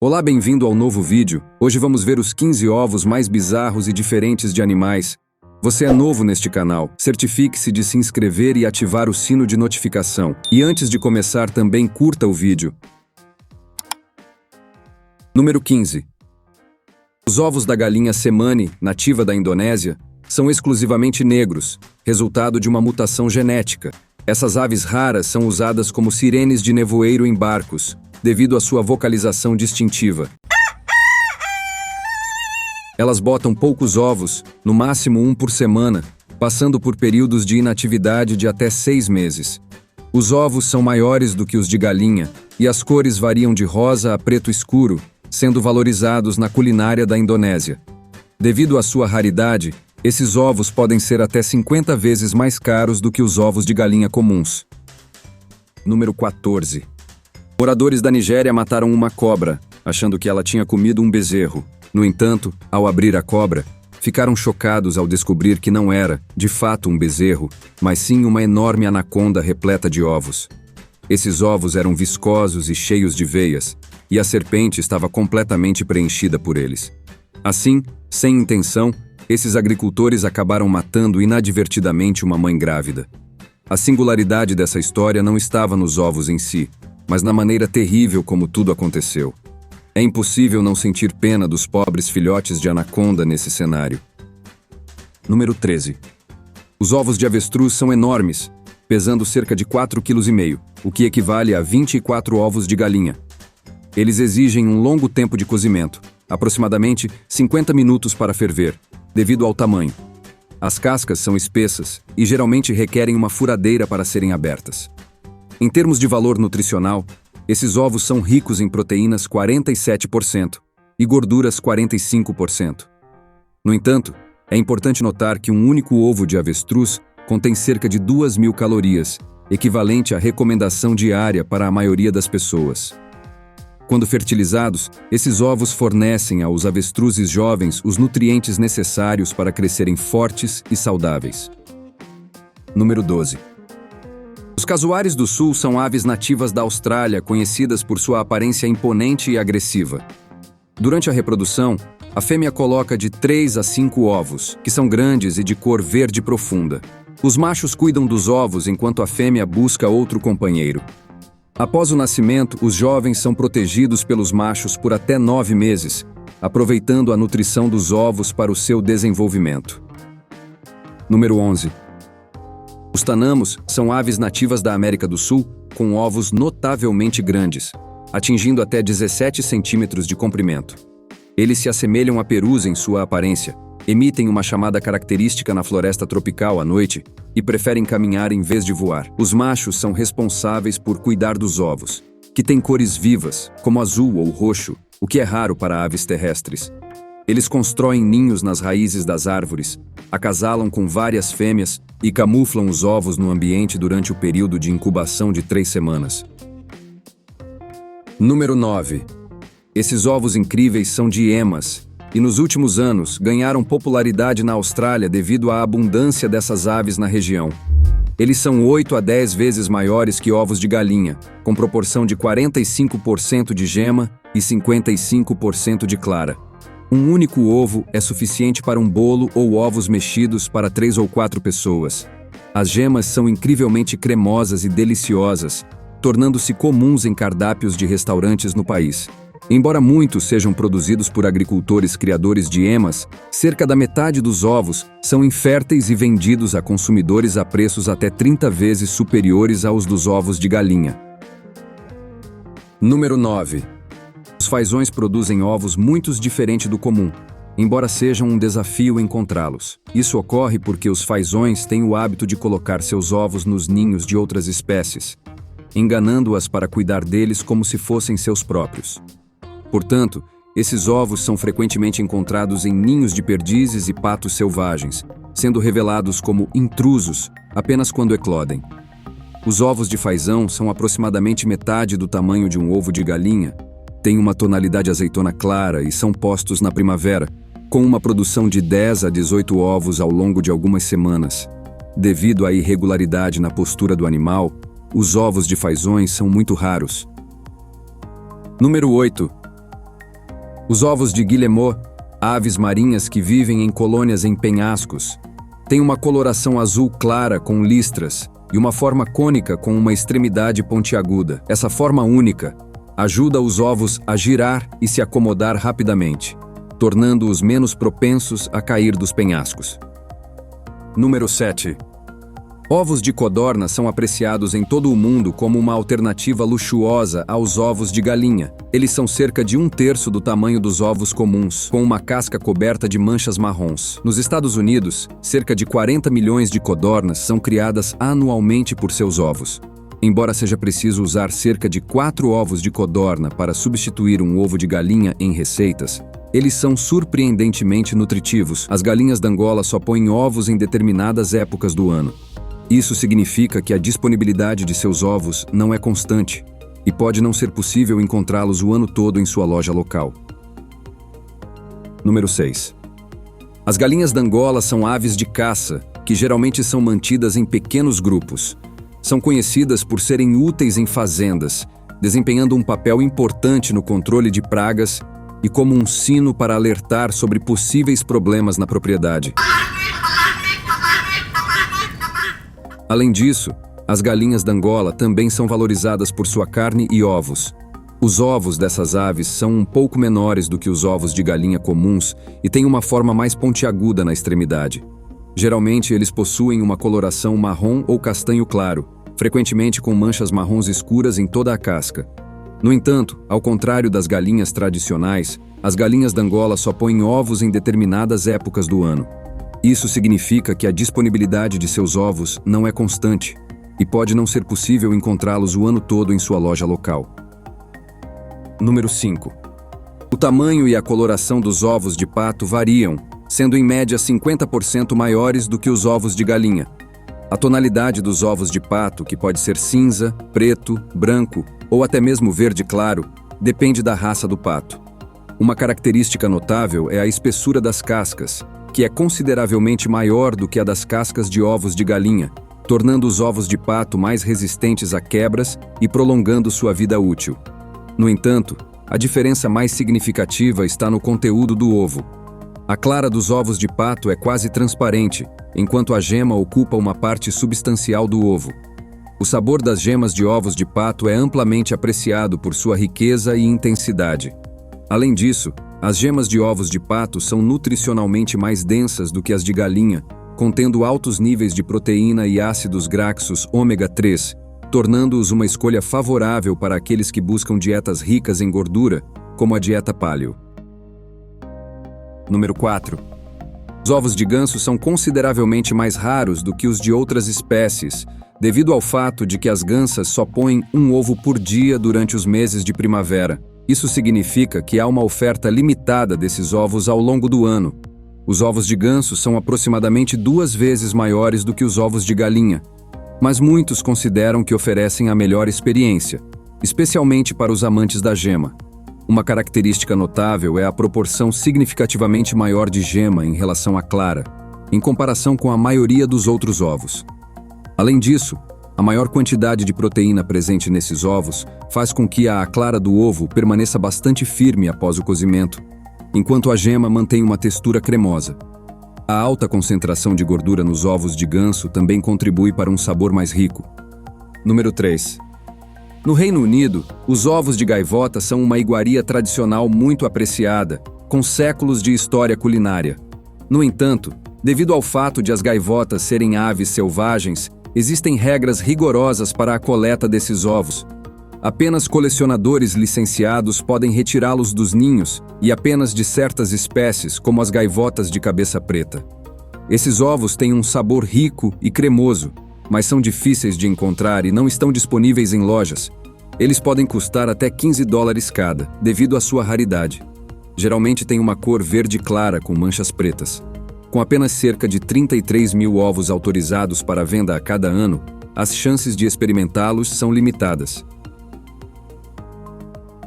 Olá, bem-vindo ao novo vídeo. Hoje vamos ver os 15 ovos mais bizarros e diferentes de animais. Você é novo neste canal, certifique-se de se inscrever e ativar o sino de notificação. E antes de começar, também curta o vídeo. Número 15. Os ovos da galinha Semani, nativa da Indonésia, são exclusivamente negros, resultado de uma mutação genética. Essas aves raras são usadas como sirenes de nevoeiro em barcos, devido à sua vocalização distintiva. Elas botam poucos ovos, no máximo um por semana, passando por períodos de inatividade de até 6 meses. Os ovos são maiores do que os de galinha, e as cores variam de rosa a preto escuro, sendo valorizados na culinária da Indonésia. Devido à sua raridade, esses ovos podem ser até 50 vezes mais caros do que os ovos de galinha comuns. Número 14. Moradores da Nigéria mataram uma cobra, achando que ela tinha comido um bezerro. No entanto, ao abrir a cobra, ficaram chocados ao descobrir que não era, de fato, um bezerro, mas sim uma enorme anaconda repleta de ovos. Esses ovos eram viscosos e cheios de veias, e a serpente estava completamente preenchida por eles. Assim, sem intenção, esses agricultores acabaram matando inadvertidamente uma mãe grávida. A singularidade dessa história não estava nos ovos em si, mas na maneira terrível como tudo aconteceu. É impossível não sentir pena dos pobres filhotes de anaconda nesse cenário. Número 13. Os ovos de avestruz são enormes, pesando cerca de 4,5 kg, o que equivale a 24 ovos de galinha. Eles exigem um longo tempo de cozimento, aproximadamente 50 minutos para ferver, devido ao tamanho. As cascas são espessas e geralmente requerem uma furadeira para serem abertas. Em termos de valor nutricional, esses ovos são ricos em proteínas 47% e gorduras 45%. No entanto, é importante notar que um único ovo de avestruz contém cerca de 2.000 calorias, equivalente à recomendação diária para a maioria das pessoas. Quando fertilizados, esses ovos fornecem aos avestruzes jovens os nutrientes necessários para crescerem fortes e saudáveis. Número 12. Os casuares do sul são aves nativas da Austrália, conhecidas por sua aparência imponente e agressiva. Durante a reprodução, a fêmea coloca de 3 a 5 ovos, que são grandes e de cor verde profunda. Os machos cuidam dos ovos enquanto a fêmea busca outro companheiro. Após o nascimento, os jovens são protegidos pelos machos por até 9 meses, aproveitando a nutrição dos ovos para o seu desenvolvimento. Número 11. Os tanamos são aves nativas da América do Sul, com ovos notavelmente grandes, atingindo até 17 centímetros de comprimento. Eles se assemelham a perus em sua aparência, emitem uma chamada característica na floresta tropical à noite e preferem caminhar em vez de voar. Os machos são responsáveis por cuidar dos ovos, que têm cores vivas, como azul ou roxo, o que é raro para aves terrestres. Eles constroem ninhos nas raízes das árvores, acasalam com várias fêmeas e camuflam os ovos no ambiente durante o período de incubação de 3 semanas. Número 9. Esses ovos incríveis são de emas, e nos últimos anos ganharam popularidade na Austrália devido à abundância dessas aves na região. Eles são 8 a 10 vezes maiores que ovos de galinha, com proporção de 45% de gema e 55% de clara. Um único ovo é suficiente para um bolo ou ovos mexidos para 3 ou 4 pessoas. As gemas são incrivelmente cremosas e deliciosas, tornando-se comuns em cardápios de restaurantes no país. Embora muitos sejam produzidos por agricultores criadores de emas, cerca da metade dos ovos são inférteis e vendidos a consumidores a preços até 30 vezes superiores aos dos ovos de galinha. Número 9. Os fazões produzem ovos muito diferentes do comum, embora sejam um desafio encontrá-los. Isso ocorre porque os fazões têm o hábito de colocar seus ovos nos ninhos de outras espécies, enganando-as para cuidar deles como se fossem seus próprios. Portanto, esses ovos são frequentemente encontrados em ninhos de perdizes e patos selvagens, sendo revelados como intrusos apenas quando eclodem. Os ovos de fazão são aproximadamente metade do tamanho de um ovo de galinha, têm uma tonalidade azeitona clara e são postos na primavera, com uma produção de 10 a 18 ovos ao longo de algumas semanas. Devido à irregularidade na postura do animal, os ovos de fazões são muito raros. Número 8. Os ovos de guillemot, aves marinhas que vivem em colônias em penhascos, têm uma coloração azul clara com listras e uma forma cônica com uma extremidade pontiaguda. Essa forma única ajuda os ovos a girar e se acomodar rapidamente, tornando-os menos propensos a cair dos penhascos. Número 7. Ovos de codorna são apreciados em todo o mundo como uma alternativa luxuosa aos ovos de galinha. Eles são cerca de 1/3 do tamanho dos ovos comuns, com uma casca coberta de manchas marrons. Nos Estados Unidos, cerca de 40 milhões de codornas são criadas anualmente por seus ovos. Embora seja preciso usar cerca de 4 ovos de codorna para substituir um ovo de galinha em receitas, eles são surpreendentemente nutritivos. As galinhas da Angola só põem ovos em determinadas épocas do ano. Isso significa que a disponibilidade de seus ovos não é constante e pode não ser possível encontrá-los o ano todo em sua loja local. Número 6. As galinhas da Angola são aves de caça, que geralmente são mantidas em pequenos grupos. São conhecidas por serem úteis em fazendas, desempenhando um papel importante no controle de pragas e como um sino para alertar sobre possíveis problemas na propriedade. Além disso, as galinhas da Angola também são valorizadas por sua carne e ovos. Os ovos dessas aves são um pouco menores do que os ovos de galinha comuns e têm uma forma mais pontiaguda na extremidade. Geralmente, eles possuem uma coloração marrom ou castanho claro, frequentemente com manchas marrons escuras em toda a casca. No entanto, ao contrário das galinhas tradicionais, as galinhas da Angola só põem ovos em determinadas épocas do ano. Isso significa que a disponibilidade de seus ovos não é constante e pode não ser possível encontrá-los o ano todo em sua loja local. Número 5. O tamanho e a coloração dos ovos de pato variam, sendo em média 50% maiores do que os ovos de galinha. A tonalidade dos ovos de pato, que pode ser cinza, preto, branco ou até mesmo verde claro, depende da raça do pato. Uma característica notável é a espessura das cascas, que é consideravelmente maior do que a das cascas de ovos de galinha, tornando os ovos de pato mais resistentes a quebras e prolongando sua vida útil. No entanto, a diferença mais significativa está no conteúdo do ovo. A clara dos ovos de pato é quase transparente, enquanto a gema ocupa uma parte substancial do ovo. O sabor das gemas de ovos de pato é amplamente apreciado por sua riqueza e intensidade. Além disso, as gemas de ovos de pato são nutricionalmente mais densas do que as de galinha, contendo altos níveis de proteína e ácidos graxos ômega 3, tornando-os uma escolha favorável para aqueles que buscam dietas ricas em gordura, como a dieta paleo. Número 4. Os ovos de ganso são consideravelmente mais raros do que os de outras espécies, devido ao fato de que as gansas só põem um ovo por dia durante os meses de primavera. Isso significa que há uma oferta limitada desses ovos ao longo do ano. Os ovos de ganso são aproximadamente 2 vezes maiores do que os ovos de galinha, mas muitos consideram que oferecem a melhor experiência, especialmente para os amantes da gema. Uma característica notável é a proporção significativamente maior de gema em relação à clara, em comparação com a maioria dos outros ovos. Além disso, a maior quantidade de proteína presente nesses ovos faz com que a clara do ovo permaneça bastante firme após o cozimento, enquanto a gema mantém uma textura cremosa. A alta concentração de gordura nos ovos de ganso também contribui para um sabor mais rico. Número 3. No Reino Unido, os ovos de gaivota são uma iguaria tradicional muito apreciada, com séculos de história culinária. No entanto, devido ao fato de as gaivotas serem aves selvagens, existem regras rigorosas para a coleta desses ovos. Apenas colecionadores licenciados podem retirá-los dos ninhos e apenas de certas espécies, como as gaivotas de cabeça preta. Esses ovos têm um sabor rico e cremoso, mas são difíceis de encontrar e não estão disponíveis em lojas. Eles podem custar até $15 cada, devido à sua raridade. Geralmente têm uma cor verde clara com manchas pretas. Com apenas cerca de 33 mil ovos autorizados para venda a cada ano, as chances de experimentá-los são limitadas.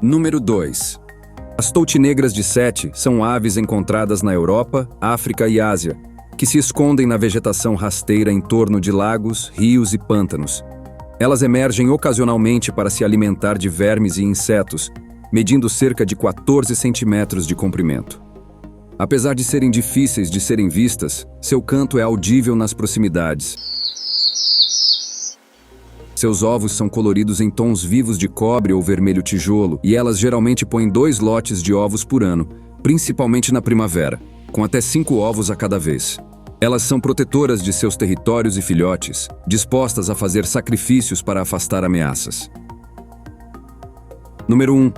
Número 2. As toutinegras de sete são aves encontradas na Europa, África e Ásia, que se escondem na vegetação rasteira em torno de lagos, rios e pântanos. Elas emergem ocasionalmente para se alimentar de vermes e insetos, medindo cerca de 14 centímetros de comprimento. Apesar de serem difíceis de serem vistas, seu canto é audível nas proximidades. Seus ovos são coloridos em tons vivos de cobre ou vermelho tijolo, e elas geralmente põem 2 lotes de ovos por ano, principalmente na primavera, com até 5 ovos a cada vez. Elas são protetoras de seus territórios e filhotes, dispostas a fazer sacrifícios para afastar ameaças. Número 1.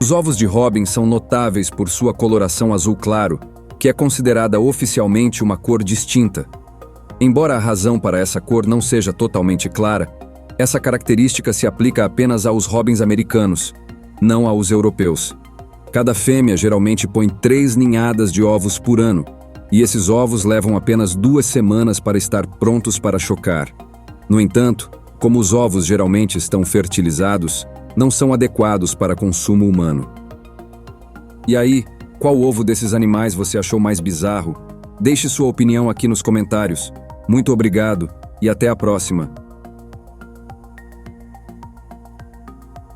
Os ovos de robin são notáveis por sua coloração azul claro, que é considerada oficialmente uma cor distinta. Embora a razão para essa cor não seja totalmente clara, essa característica se aplica apenas aos robins americanos, não aos europeus. Cada fêmea geralmente põe 3 ninhadas de ovos por ano, e esses ovos levam apenas 2 semanas para estar prontos para chocar. No entanto, como os ovos geralmente estão fertilizados, não são adequados para consumo humano. E aí, qual ovo desses animais você achou mais bizarro? Deixe sua opinião aqui nos comentários. Muito obrigado e até a próxima!